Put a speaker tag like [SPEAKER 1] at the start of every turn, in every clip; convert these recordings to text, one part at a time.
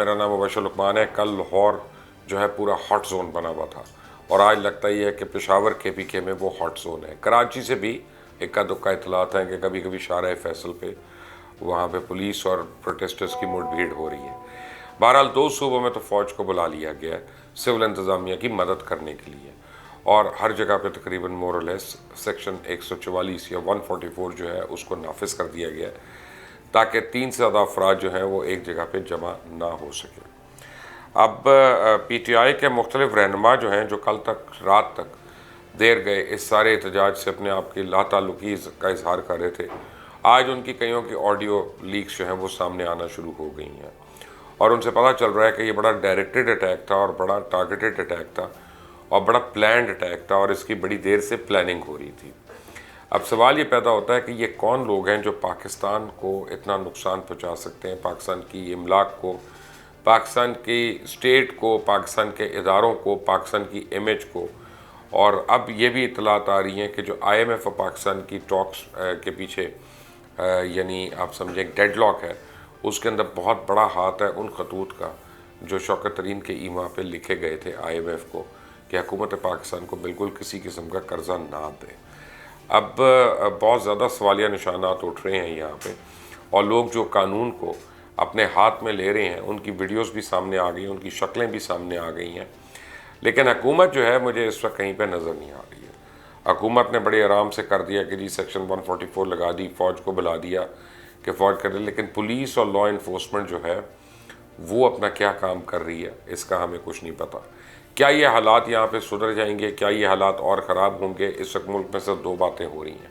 [SPEAKER 1] میرا نام مبشر لقمان ہے. کل لاہور جو ہے پورا ہاٹ زون بنا ہوا تھا اور آج لگتا ہی ہے کہ پشاور کے پی کے میں وہ ہاٹ زون ہے. کراچی سے بھی اکا دکا اطلاعات ہیں کہ کبھی کبھی شارع فیصل پہ وہاں پہ پولیس اور پروٹیسٹرز کی مڑ بھیڑ ہو رہی ہے. بہرحال 2 صوبوں میں تو فوج کو بلا لیا گیا ہے سول انتظامیہ کی مدد کرنے کے لیے, اور ہر جگہ پہ تقریباً مور اور لیس سیکشن 144 یا 144 جو ہے اس کو نافذ کر دیا گیا ہے تاکہ 3 سے زیادہ افراد جو ہیں وہ ایک جگہ پہ جمع نہ ہو سکے. اب پی ٹی آئی کے مختلف رہنما جو ہیں جو کل تک رات تک دیر گئے اس سارے احتجاج سے اپنے آپ کی لا تعلقی کا اظہار کر رہے تھے, آج ان کی کئیوں کی آڈیو لیکس جو ہیں وہ سامنے آنا شروع ہو گئی ہیں اور ان سے پتہ چل رہا ہے کہ یہ بڑا ڈائریکٹڈ اٹیک تھا اور بڑا ٹارگیٹڈ اٹیک تھا اور بڑا پلانڈ اٹیک تھا اور اس کی بڑی دیر سے پلاننگ ہو رہی تھی. اب سوال یہ پیدا ہوتا ہے کہ یہ کون لوگ ہیں جو پاکستان کو اتنا نقصان پہنچا سکتے ہیں, پاکستان کی املاک کو, پاکستان کی اسٹیٹ کو, پاکستان کے اداروں کو, پاکستان کی امیج کو. اور اب یہ بھی اطلاعات آ رہی ہیں کہ جو آئی ایم ایف اور پاکستان کی ٹاکس کے پیچھے یعنی آپ سمجھیں ڈیڈ لاک ہے, اس کے اندر بہت بڑا ہاتھ ہے ان خطوط کا جو شوکت ترین کے ایما پہ لکھے گئے تھے آئی ایم ایف کو کہ حکومت پاکستان کو بالکل کسی قسم کا قرضہ نہ دے. اب بہت زیادہ سوالیہ نشانات اٹھ رہے ہیں یہاں پہ اور لوگ جو قانون کو اپنے ہاتھ میں لے رہے ہیں ان کی ویڈیوز بھی سامنے آ گئی ہیں, ان کی شکلیں بھی سامنے آ گئی ہیں, لیکن حکومت جو ہے مجھے اس وقت کہیں پہ نظر نہیں آ رہی ہے. حکومت نے بڑے آرام سے کر دیا کہ جی سیکشن 144 لگا دی, فوج کو بلا دیا کہ فوج کر دے, لیکن پولیس اور لا انفورسمنٹ جو ہے وہ اپنا کیا کام کر رہی ہے اس کا ہمیں کچھ نہیں پتہ. کیا یہ حالات یہاں پہ سدھر جائیں گے, کیا یہ حالات اور خراب ہوں گے؟ اس وقت ملک میں صرف 2 باتیں ہو رہی ہیں,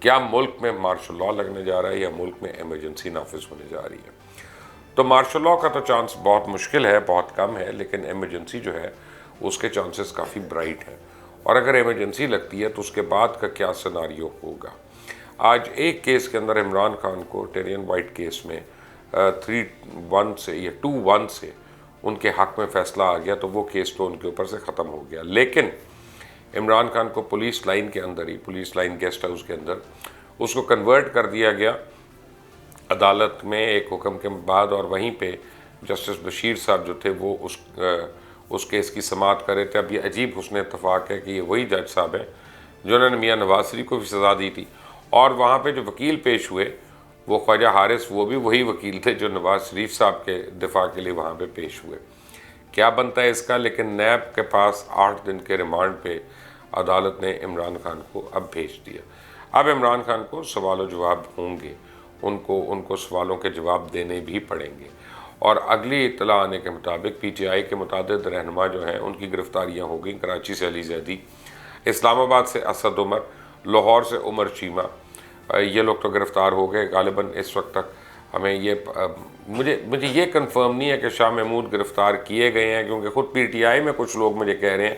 [SPEAKER 1] کیا ملک میں مارشل لاء لگنے جا رہا ہے یا ملک میں ایمرجنسی نافذ ہونے جا رہی ہے. تو مارشل لاء کا تو چانس بہت مشکل ہے, بہت کم ہے, لیکن ایمرجنسی جو ہے اس کے چانسز کافی برائٹ ہیں, اور اگر ایمرجنسی لگتی ہے تو اس کے بعد کا کیا سیناریو ہوگا. آج ایک کیس کے اندر عمران خان کو ٹیرین وائٹ کیس میں 3-1 سے یا 2-1 سے ان کے حق میں فیصلہ آ گیا, تو وہ کیس تو ان کے اوپر سے ختم ہو گیا. لیکن عمران خان کو پولیس لائن کے اندر ہی, پولیس لائن گیسٹ ہاؤس کے اندر اس کو کنورٹ کر دیا گیا عدالت میں ایک حکم کے بعد, اور وہیں پہ جسٹس بشیر صاحب جو تھے وہ اس کیس کی سماعت کر رہے تھے. اب یہ عجیب حسن اتفاق ہے کہ یہ وہی جج صاحب ہیں جنہوں نے میاں نواز شریف کو بھی سزا دی تھی, اور وہاں پہ جو وکیل پیش ہوئے وہ خواجہ حارث, وہ بھی وہی وکیل تھے جو نواز شریف صاحب کے دفاع کے لیے وہاں پہ پیش ہوئے. کیا بنتا ہے اس کا؟ لیکن نیب کے پاس 8 دن کے ریمانڈ پہ عدالت نے عمران خان کو اب بھیج دیا. اب عمران خان کو سوال و جواب ہوں گے, ان کو سوالوں کے جواب دینے بھی پڑیں گے. اور اگلی اطلاع آنے کے مطابق پی ٹی آئی کے متعدد رہنما جو ہیں ان کی گرفتاریاں ہو گئیں. کراچی سے علی زیدی, اسلام آباد سے اسد عمر, لاہور سے عمر چیمہ, یہ لوگ تو گرفتار ہو گئے. غالباً اس وقت تک ہمیں مجھے یہ کنفرم نہیں ہے کہ شاہ محمود گرفتار کیے گئے ہیں, کیونکہ خود پی ٹی آئی میں کچھ لوگ مجھے کہہ رہے ہیں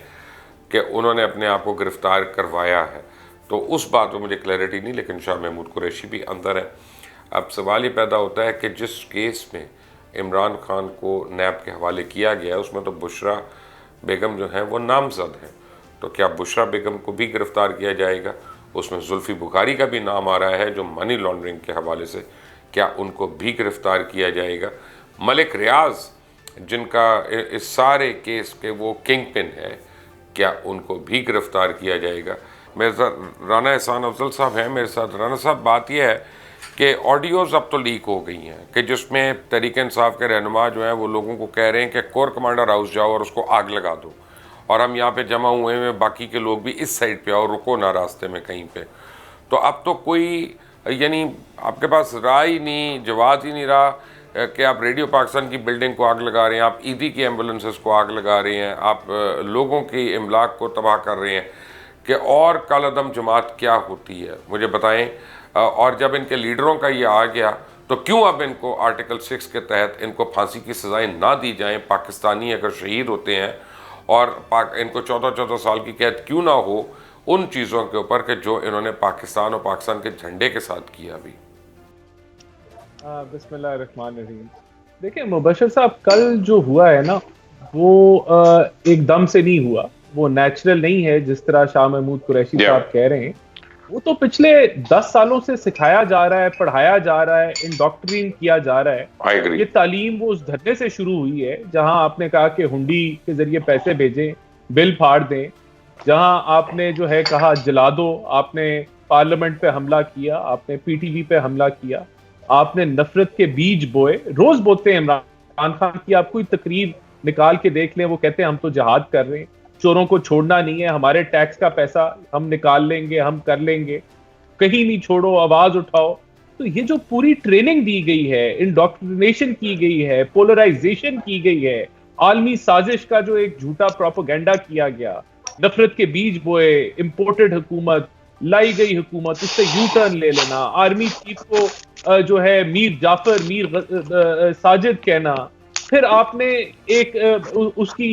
[SPEAKER 1] کہ انہوں نے اپنے آپ کو گرفتار کروایا ہے, تو اس بات پہ مجھے کلیئرٹی نہیں, لیکن شاہ محمود قریشی بھی اندر ہے. اب سوال یہ پیدا ہوتا ہے کہ جس کیس میں عمران خان کو نیب کے حوالے کیا گیا ہے اس میں تو بشرا بیگم جو ہیں وہ نامزد ہیں, تو کیا بشرا بیگم کو بھی گرفتار کیا جائے گا؟ اس میں زلفی بخاری کا بھی نام آ رہا ہے جو منی لانڈرنگ کے حوالے سے, کیا ان کو بھی گرفتار کیا جائے گا؟ ملک ریاض جن کا اس سارے کیس کے وہ کنگ پن ہے, کیا ان کو بھی گرفتار کیا جائے گا؟ میرے ساتھ رانا احسان افضل صاحب ہیں میرے ساتھ. رانا صاحب, بات یہ ہے کہ آڈیوز اب تو لیک ہو گئی ہیں کہ جس میں تحریک انصاف کے رہنما جو ہیں وہ لوگوں کو کہہ رہے ہیں کہ کور کمانڈر ہاؤس جاؤ اور اس کو آگ لگا دو, اور ہم یہاں پہ جمع ہوئے ہیں, باقی کے لوگ بھی اس سائڈ پہ آؤ, رکو نہ راستے میں کہیں پہ. تو اب تو کوئی یعنی آپ کے پاس راہ ہی نہیں, جواز ہی نہیں رہا کہ آپ ریڈیو پاکستان کی بلڈنگ کو آگ لگا رہے ہیں, آپ ایدی کی ایمبولنسز کو آگ لگا رہے ہیں, آپ لوگوں کی املاک کو تباہ کر رہے ہیں, کہ اور کالعدم جماعت کیا ہوتی ہے مجھے بتائیں. اور جب ان کے لیڈروں کا یہ آ گیا تو کیوں اب ان کو آرٹیکل 6 کے تحت ان کو پھانسی کی سزائیں نہ دی جائیں؟ پاکستانی اگر شہید ہوتے ہیں اور ان کو 14 سال کی قید کیوں نہ ہو ان چیزوں کے اوپر کہ جو انہوں نے پاکستان اور پاکستان کے جھنڈے کے ساتھ کیا. ابھی
[SPEAKER 2] بسم اللہ الرحمن الرحیم. دیکھیں مبشر صاحب, کل جو ہوا ہے نا وہ ایک دم سے نہیں ہوا, وہ نیچرل نہیں ہے جس طرح شاہ محمود قریشی صاحب کہہ رہے ہیں. وہ تو پچھلے 10 سالوں سے سکھایا جا رہا ہے, پڑھایا جا رہا ہے, انڈاکٹرین کیا جا رہا ہے. یہ تعلیم وہ اس دھرنے سے شروع ہوئی ہے جہاں آپ نے کہا کہ ہنڈی کے ذریعے پیسے بھیجیں, بل پھاڑ دیں, جہاں آپ نے جو ہے کہا جلا دو, آپ نے پارلیمنٹ پہ حملہ کیا, آپ نے پی ٹی وی پہ حملہ کیا, آپ نے نفرت کے بیج بوئے. روز بولتے ہیں عمران خان کی, آپ کوئی تقریر نکال کے دیکھ لیں, وہ کہتے ہیں ہم تو جہاد کر رہے ہیں, چوروں کو چھوڑنا نہیں ہے, ہمارے ٹیکس کا پیسہ ہم نکال لیں گے, ہم کر لیں گے, کہیں نہیں چھوڑو, آواز اٹھاؤ. تو یہ جو پوری ٹریننگ دی گئی ہے, انڈاکٹرینیشن کی گئی ہے, پولرائزیشن کی گئی ہے, عالمی سازش کا جو ایک جھوٹا پروپیگنڈا کیا گیا, نفرت کے بیج بوئے, امپورٹڈ حکومت, لائی گئی حکومت, اس سے یو ٹرن لے لینا, آرمی چیف کو جو ہے میر جعفر, میر ساجد کہنا, پھر آپ نے ایک اس کی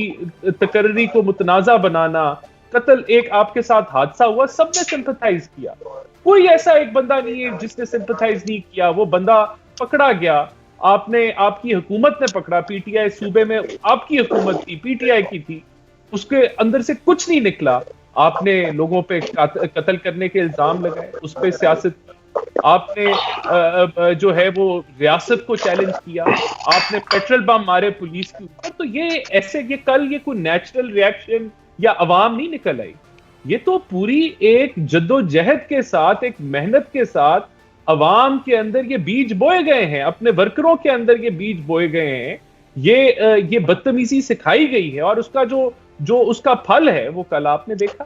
[SPEAKER 2] تقرری کو متنازع بنانا, قتل, ایک آپ کے ساتھ حادثہ ہوا, سب نے سمپتھائز کیا. کوئی ایسا ایک بندہ نہیں ہے جس نے سمپتھائز نہیں کیا. وہ بندہ پکڑا گیا, آپ نے, آپ کی حکومت نے پکڑا, پی ٹی آئی صوبے میں آپ کی حکومت تھی, پی ٹی آئی کی تھی, اس کے اندر سے کچھ نہیں نکلا. آپ نے لوگوں پہ قتل کرنے کے الزام لگائے, اس پہ سیاست کی. آپ نے جو ہے وہ ریاست کو چیلنج کیا, آپ نے پیٹرول بم مارے پولیس کے اوپر. تو یہ ایسے, یہ کل یہ کوئی نیچرل ریئیکشن یا عوام نہیں نکل آئی, یہ تو پوری ایک جد و جہد کے ساتھ, ایک محنت کے ساتھ عوام کے اندر یہ بیج بوئے گئے ہیں, اپنے ورکروں کے اندر یہ بیج بوئے گئے ہیں. یہ بدتمیزی سکھائی گئی ہے, اور اس کا جو اس کا پھل ہے وہ کل آپ نے دیکھا.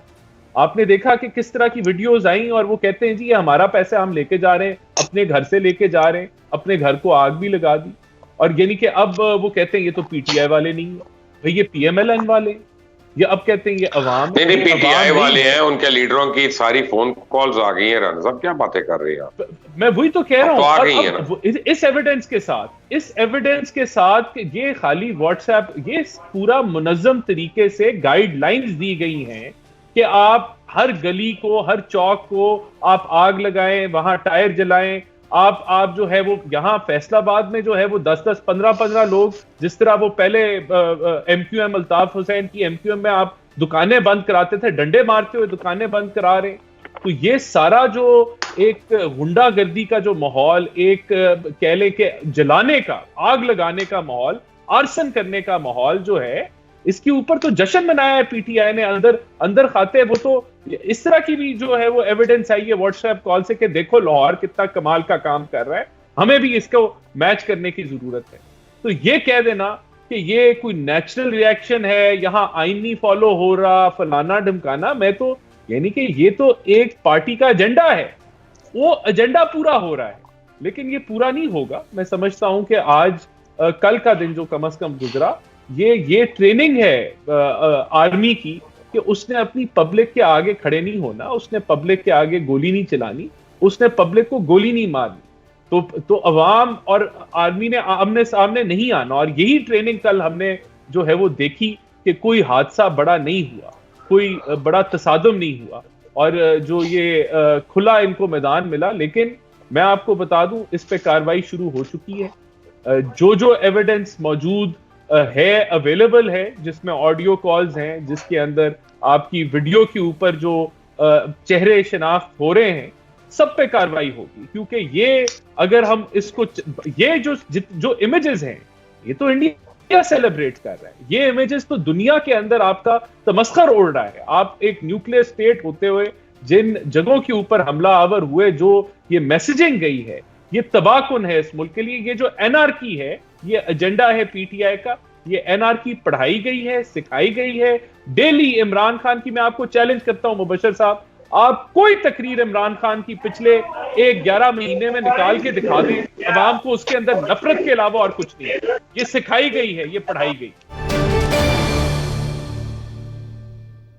[SPEAKER 2] آپ نے دیکھا کہ کس طرح کی ویڈیوز آئیں, اور وہ کہتے ہیں جی یہ ہمارا پیسہ ہم لے کے جا رہے ہیں, اپنے گھر سے لے کے جا رہے ہیں, اپنے گھر کو آگ بھی لگا دی. اور یعنی کہ اب وہ کہتے ہیں یہ تو پی ٹی آئی والے نہیں ہیں, بھئی یہ پی ایم ایل این والے ہیں, یہ اب کہتے ہیں یہ عوام
[SPEAKER 1] نہیں, پی ٹی آئی والے ہیں, ان کے لیڈروں کی ساری فون کالز آ گئی ہیں. رن صاحب کیا باتیں کر رہے ہیں,
[SPEAKER 2] میں وہی تو کہہ رہا ہوں.
[SPEAKER 1] آ گئی ہیں
[SPEAKER 2] اس ایویڈنس کے ساتھ کہ یہ خالی واٹس ایپ, یہ پورا منظم طریقے سے گائیڈ لائنز دی گئی ہیں کہ آپ ہر گلی کو, ہر چوک کو آپ آگ لگائیں, وہاں ٹائر جلائیں. آپ جو ہے وہ یہاں فیصل آباد میں جو ہے وہ 10 15 لوگ, جس طرح وہ پہلے M Q M Altaf Hussain کی ایم کیو ایم میں آپ دکانیں بند کراتے تھے, ڈنڈے مارتے ہوئے دکانیں بند کرا رہے. تو یہ سارا جو ایک غنڈہ گردی کا جو ماحول, ایک کہہ لیں کہ جلانے کا, آگ لگانے کا ماحول, آرسن کرنے کا ماحول جو ہے, اس کے اوپر تو جشن منایا ہے پی ٹی آئی نے اندر کھاتے. وہ تو اس طرح کی بھی جو ہے وہ ایویڈنس آئی ہے واٹس ایپ کال سے کہ دیکھو لاہور کتنا کمال کا کام کر رہا ہے, ہمیں بھی اس کو میچ کرنے کی ضرورت ہے. تو یہ کہہ دینا کہ یہ کوئی نیچرل ریئیکشن ہے, یہاں آئین نہیں فالو ہو رہا, فلانا ڈھمکانا, میں تو یعنی کہ یہ تو ایک پارٹی کا ایجنڈا ہے, وہ ایجنڈا پورا ہو رہا ہے, لیکن یہ پورا نہیں ہوگا. میں سمجھتا ہوں کہ آج کل کا دن جو کم از کم گزرا, یہ ٹریننگ ہے آرمی کی کہ اس نے اپنی پبلک کے آگے کھڑے نہیں ہونا, اس نے پبلک کے آگے گولی نہیں چلانی, اس نے پبلک کو گولی نہیں مارنی. تو عوام اور آرمی نے آمنے سامنے نہیں آنا, اور یہی ٹریننگ کل ہم نے جو ہے وہ دیکھی کہ کوئی حادثہ بڑا نہیں ہوا, کوئی بڑا تصادم نہیں ہوا, اور جو یہ کھلا ان کو میدان ملا. لیکن میں آپ کو بتا دوں اس پہ کاروائی شروع ہو چکی ہے. جو ایویڈنس موجود ہے, اویلیبل ہے, جس میں آڈیو کالز ہیں, جس کے اندر آپ کی ویڈیو کے اوپر جو چہرے شناخت ہو رہے ہیں, سب پہ کاروائی ہوگی. کیونکہ یہ اگر ہم اس کو, یہ جو امیجز ہیں, یہ تو انڈیا سیلیبریٹ کر رہا ہے, یہ امیجز تو دنیا کے اندر آپ کا تمسخر اڑ رہا ہے. آپ ایک نیوکلیئر اسٹیٹ ہوتے ہوئے جن جگہوں کے اوپر حملہ آور ہوئے, جو یہ میسجنگ گئی ہے, یہ تباہ کن ہے اس ملک کے لیے. یہ جو این آر کی ہے, یہ ایجنڈا ہے پی ٹی آئی کا, یہ این آر کی پڑھائی گئی ہے, سکھائی گئی ہے. ڈیلی عمران خان کی, میں آپ کو چیلنج کرتا ہوں مبشر صاحب, آپ کوئی تقریر عمران خان کی پچھلے 11 مہینے میں نکال کے دکھا دیں, عوام کو اس کے اندر نفرت کے علاوہ اور کچھ نہیں ہے. یہ سکھائی گئی ہے, یہ پڑھائی گئی.